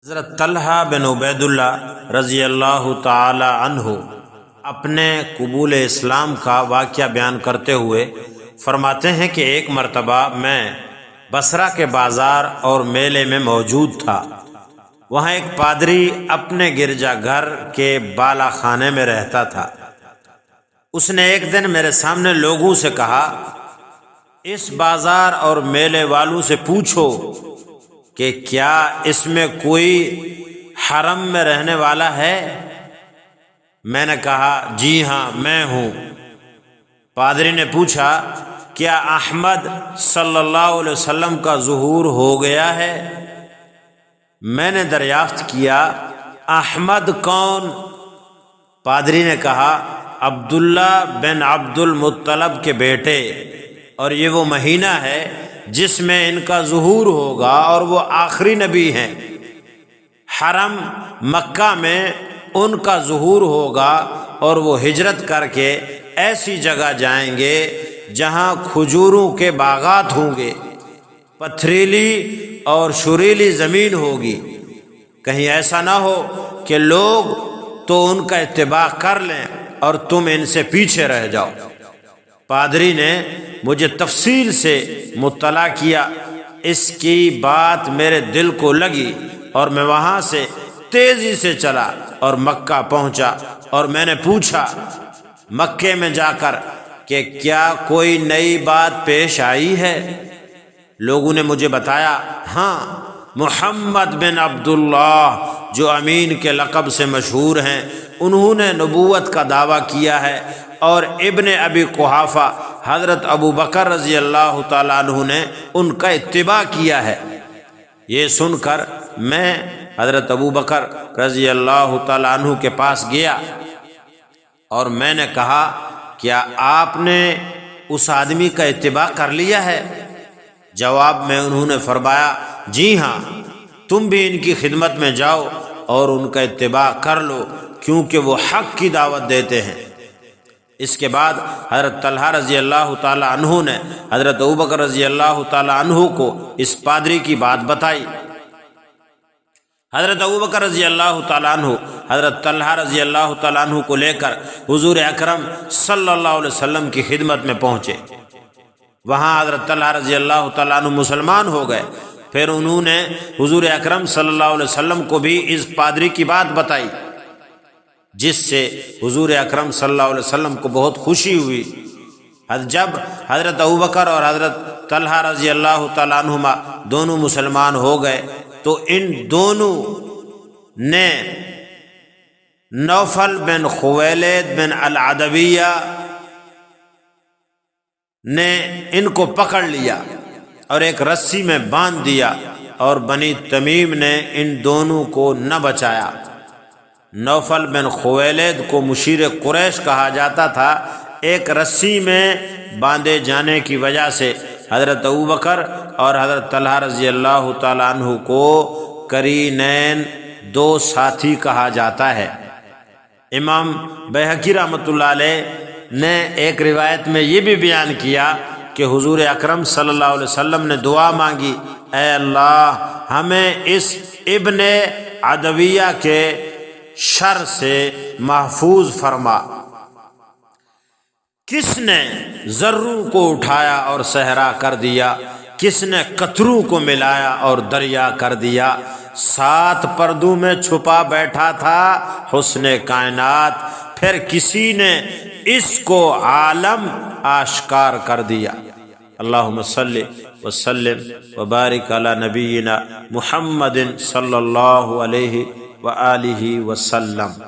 حضرت طلحہ بن عبید اللہ رضی اللہ تعالی عنہ اپنے قبول اسلام کا واقعہ بیان کرتے ہوئے فرماتے ہیں کہ ایک مرتبہ میں بصرہ کے بازار اور میلے میں موجود تھا۔ وہاں ایک پادری اپنے گرجا گھر کے بالا خانے میں رہتا تھا۔ اس نے ایک دن میرے سامنے لوگوں سے کہا، اس بازار اور میلے والوں سے پوچھو کہ کیا اس میں کوئی حرم میں رہنے والا ہے؟ میں نے کہا جی ہاں میں ہوں۔ پادری نے پوچھا، کیا احمد صلی اللہ علیہ وسلم کا ظہور ہو گیا ہے؟ میں نے دریافت کیا، احمد کون؟ پادری نے کہا، عبداللہ بن عبد المطلب کے بیٹے، اور یہ وہ مہینہ ہے جس میں ان کا ظہور ہوگا اور وہ آخری نبی ہیں۔ حرم مکہ میں ان کا ظہور ہوگا اور وہ ہجرت کر کے ایسی جگہ جائیں گے جہاں کھجوروں کے باغات ہوں گے، پتھریلی اور شریلی زمین ہوگی۔ کہیں ایسا نہ ہو کہ لوگ تو ان کا اتباع کر لیں اور تم ان سے پیچھے رہ جاؤ۔ پادری نے مجھے تفصیل سے مطلع کیا۔ اس کی بات میرے دل کو لگی اور میں وہاں سے تیزی سے چلا اور مکہ پہنچا، اور میں نے پوچھا مکے میں جا کر کہ کیا کوئی نئی بات پیش آئی ہے؟ لوگوں نے مجھے بتایا، ہاں، محمد بن عبداللہ جو امین کے لقب سے مشہور ہیں، انہوں نے نبوت کا دعویٰ کیا ہے، اور ابن ابی قحافہ حضرت ابو بکر رضی اللہ تعالیٰ عنہ نے ان کا اتباع کیا ہے۔ یہ سن کر میں حضرت ابو بکر رضی اللہ تعالیٰ عنہ کے پاس گیا اور میں نے کہا، کیا آپ نے اس آدمی کا اتباع کر لیا ہے؟ جواب میں انہوں نے فرمایا، جی ہاں، تم بھی ان کی خدمت میں جاؤ اور ان کا اتباع کر لو، کیونکہ وہ حق کی دعوت دیتے ہیں۔ اس کے بعد حضرت طلحہ رضی اللہ تعالی عنہ نے حضرت ابوبکر رضی اللہ تعالی عنہ کو اس پادری کی بات بتائی۔ حضرت ابوبکر رضی اللہ تعالی عنہ حضرت طلحہ رضی اللہ تعالی عنہ کو لے کر حضور اکرم صلی اللہ علیہ وسلم کی خدمت میں پہنچے۔ وہاں حضرت طلحہ رضی اللہ تعالی عنہ مسلمان ہو گئے۔ پھر انہوں نے حضور اکرم صلی اللہ علیہ وسلم کو بھی اس پادری کی بات بتائی، جس سے حضور اکرم صلی اللہ علیہ وسلم کو بہت خوشی ہوئی۔ جب حضرت ابوبکر اور حضرت طلحہ رضی اللہ تعالیٰ عنہما دونوں مسلمان ہو گئے تو ان دونوں نے نوفل بن خویلد بن العدویہ نے ان کو پکڑ لیا اور ایک رسی میں باندھ دیا، اور بنی تمیم نے ان دونوں کو نہ بچایا۔ نوفل بن خویلد کو مشیر قریش کہا جاتا تھا۔ ایک رسی میں باندھے جانے کی وجہ سے حضرت ابوبکر اور حضرت طلحہ رضی اللہ تعالیٰ عنہ کو قرینین، دو ساتھی کہا جاتا ہے۔ امام بیہقی رحمۃ اللہ علیہ نے ایک روایت میں یہ بھی بیان کیا کہ حضور اکرم صلی اللہ علیہ وسلم نے دعا مانگی، اے اللہ ہمیں اس ابن عدویہ کے شر سے محفوظ فرما۔ کس نے ذروں کو اٹھایا اور صحرا کر دیا، کس نے قطروں کو ملایا اور دریا کر دیا، 7 پردوں میں چھپا بیٹھا تھا حسن کائنات، پھر کسی نے اس کو عالم آشکار کر دیا۔ اللہم صلی وسلم وبارک علی نبینا محمد صلی اللہ علیہ وآلہ وسلم۔